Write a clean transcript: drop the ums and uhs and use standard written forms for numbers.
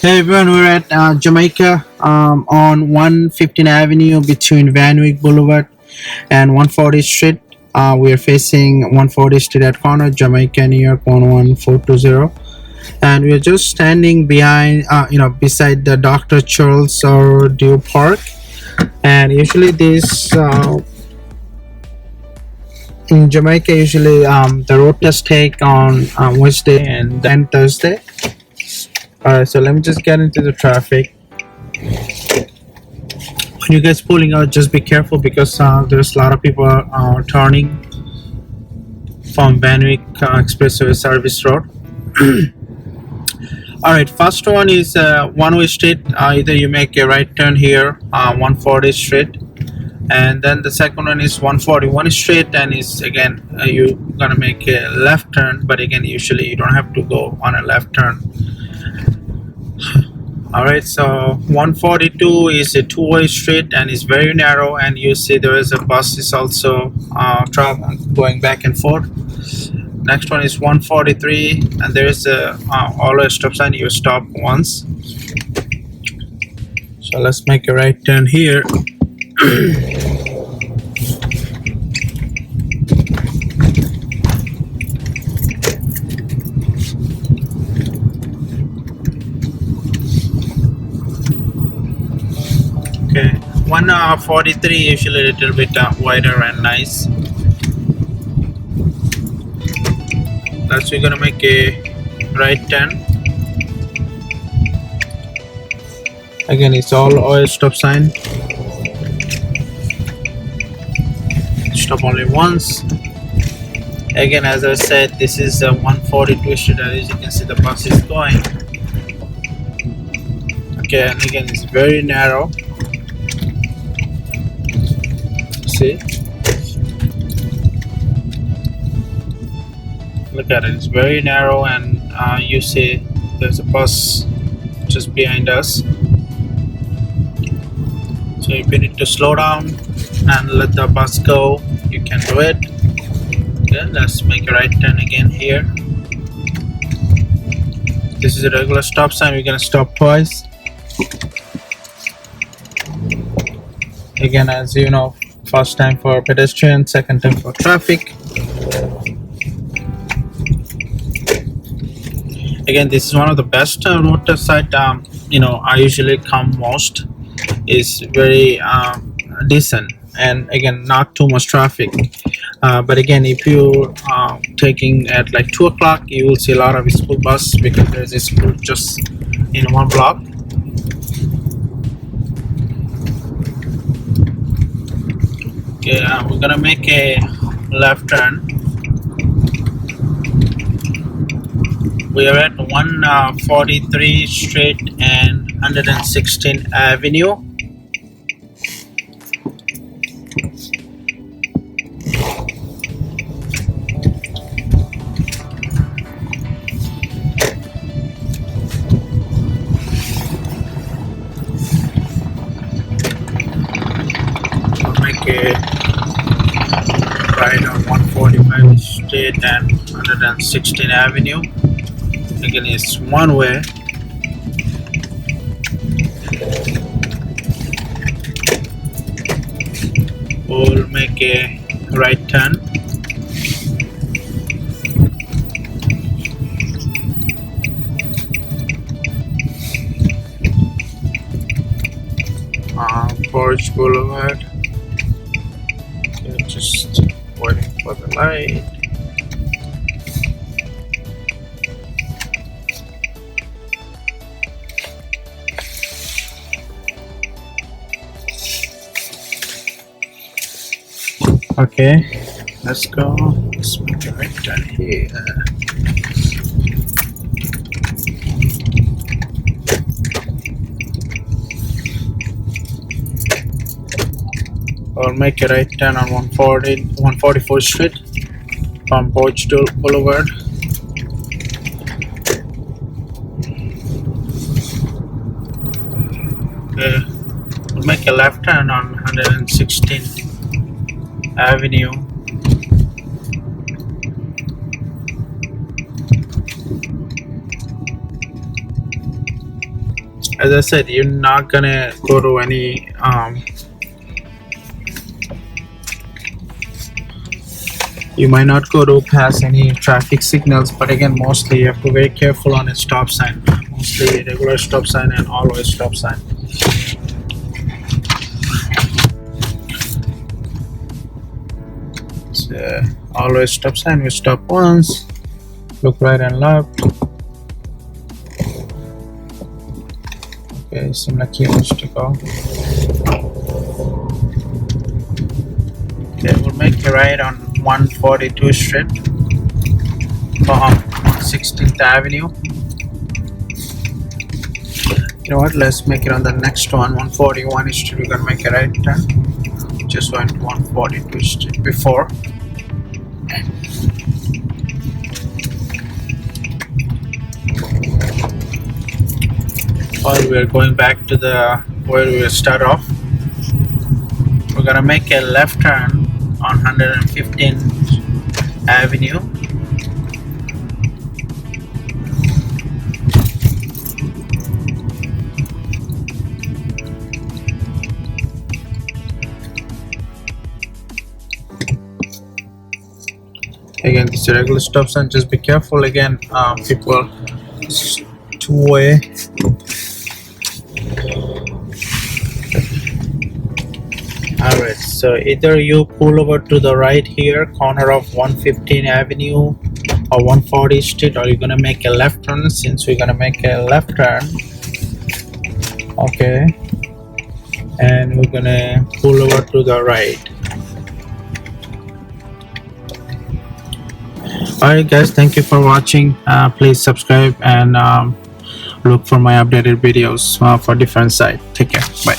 Hey everyone, we're at Jamaica on 115 Avenue between Van Wyck Boulevard and 140th Street. We are facing 140th Street at corner, Jamaica, New York 11420. And we are just standing behind, beside the Dr. Charles or Dew Park. And usually in Jamaica, usually the road test take on Wednesday and then Thursday. Alright, so let me just get into the traffic. When you guys pulling out, just be careful because there's a lot of people turning from Van Wyck Expressway Service Road. Alright, first one is one-way street. Either you make a right turn here, 140th Street, and then the second one is 141 Street, and is again you gonna make a left turn, but again usually you don't have to go on a left turn. Alright, so 142 is a two-way street and is very narrow, and you see there is a bus is also going back and forth. Next one is 143, and there is a always stop sign. You stop once. So let's make a right turn here. Okay, 143 usually a little bit wider and nice. That's we're gonna make a right turn. Again, it's all oil stop sign. Stop only once. Again, as I said, this is a 142 street. As you can see, the bus is going. Okay, and again, it's very narrow. See, look at it, it's very narrow, and you see there's a bus just behind us. So if you need to slow down and let the bus go, you can do it. Okay, let's make a right turn again here. This is a regular stop sign. We're gonna stop twice. Again, as you know, first time for pedestrian, second time for traffic. Again, this is one of the best road test site. I usually come most. Is very decent, and again, not too much traffic. But again, if you taking at like 2 o'clock, you will see a lot of school bus because there's a school just in one block. Okay, we're gonna make a left turn. We are at 143 Street and 116 Avenue. We'll make a right on 145 Street and 116 Avenue. Again, it's one way. We'll make a right turn. Forge Boulevard. Okay, just waiting for the light. Okay, let's go. Let's make a right turn here. I'll make a right turn on 144th Street from Forge Boulevard. Okay, we'll make a left turn on 116 Avenue. as I said, you're not gonna go to any you might not go to pass any traffic signals, but again, mostly you have to be very careful on a stop sign, mostly regular stop sign and always stop sign. So always stop sign, we stop once, look right and left. Okay, seems like he wants to go. Okay, we'll make a right on 142 Street from 16th Avenue. You know what, let's make it on the next one, 141 Street. We're gonna make a right turn. Just went to 142 Street before. While we're going back to the where we start off, we're gonna make a left turn on 115th Avenue. Again, this is a regular stop sign, just be careful. Again, people, it's two-way. Alright, so either you pull over to the right here, corner of 115 Avenue or 140 Street, or you're gonna make a left turn. Since we're gonna make a left turn, okay, and we're gonna pull over to the right. Alright guys, thank you for watching. Please subscribe and look for my updated videos for different sites. Take care, bye.